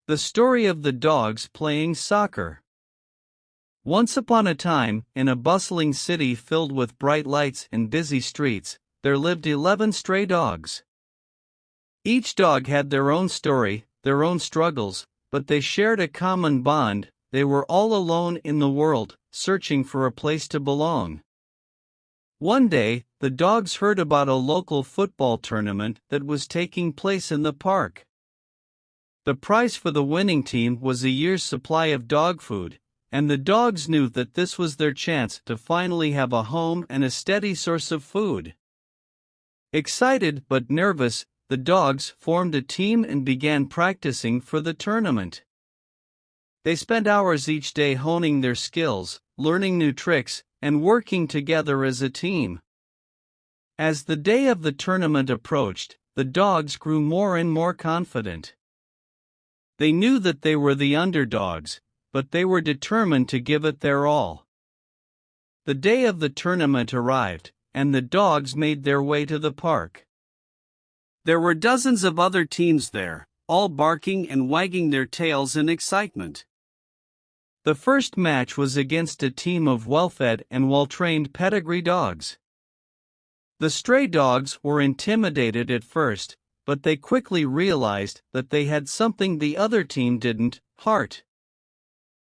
The story of the dogs playing soccer. Once upon a time, in a bustling city filled with bright lights and busy streets, there lived 11 stray dogs. Each dog had their own story, their own struggles, but they shared a common bond: they were all alone in the world, searching for a place to belong. One day, the dogs heard about a local football tournament that was taking place in the park. The prize for the winning team was a year's supply of dog food, and the dogs knew that this was their chance to finally have a home and a steady source of food. Excited but nervous, the dogs formed a team and began practicing for the tournament. They spent hours each day honing their skills, learning new tricks, and working together as a team. As the day of the tournament approached, the dogs grew more and more confident. They knew that they were the underdogs, but they were determined to give it their all. The day of the tournament arrived, and the dogs made their way to the park. There were dozens of other teams there, all barking and wagging their tails in excitement. The first match was against a team of well-fed and well-trained pedigree dogs. The stray dogs were intimidated at first, but they quickly realized that they had something the other team didn't: heart.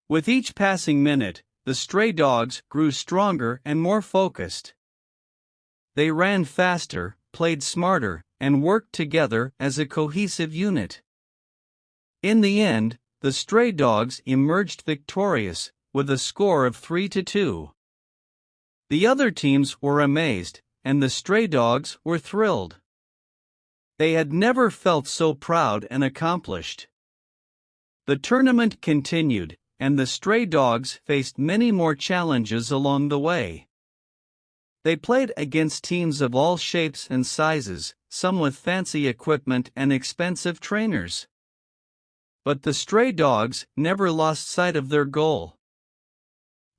With each passing minute, the stray dogs grew stronger and more focused. They ran faster, played smarter, and worked together as a cohesive unit. In the end, the stray dogs emerged victorious, with a score of 3-2. The other teams were amazed, and the stray dogs were thrilled. They had never felt so proud and accomplished. The tournament continued, and the stray dogs faced many more challenges along the way. They played against teams of all shapes and sizes, some with fancy equipment and expensive trainers. But the stray dogs never lost sight of their goal.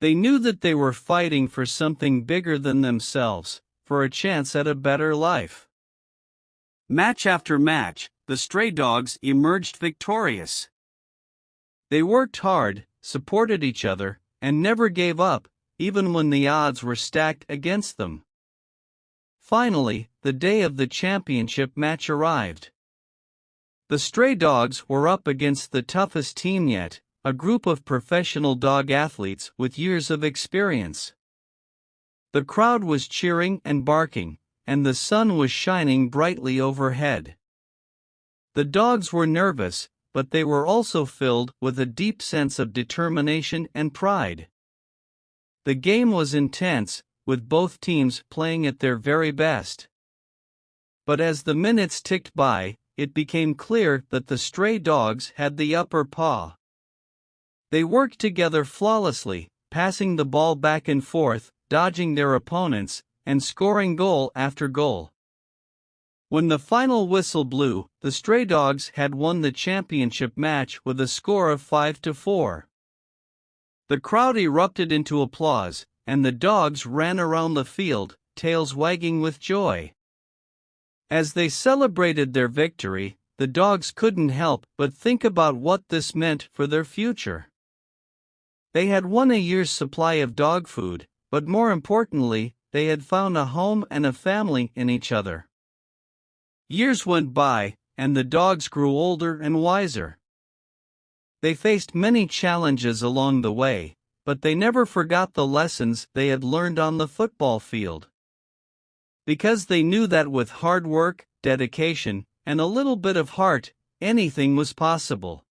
They knew that they were fighting for something bigger than themselves, for a chance at a better life. Match after match, the stray dogs emerged victorious. They worked hard, supported each other, and never gave up, even when the odds were stacked against them. Finally, the day of the championship match arrived. The stray dogs were up against the toughest team yet, a group of professional dog athletes with years of experience. The crowd was cheering and barking, and the sun was shining brightly overhead. The dogs were nervous, but they were also filled with a deep sense of determination and pride. The game was intense, with both teams playing at their very best. But as the minutes ticked by, it became clear that the stray dogs had the upper paw. They worked together flawlessly, passing the ball back and forth, dodging their opponents, and scoring goal after goal. When the final whistle blew, the stray dogs had won the championship match with a score of 5-4. The crowd erupted into applause, and the dogs ran around the field, tails wagging with joy. As they celebrated their victory, the dogs couldn't help but think about what this meant for their future. They had won a year's supply of dog food, but more importantly, they had found a home and a family in each other. Years went by, and the dogs grew older and wiser. They faced many challenges along the way, but they never forgot the lessons they had learned on the football field. Because they knew that with hard work, dedication, and a little bit of heart, anything was possible.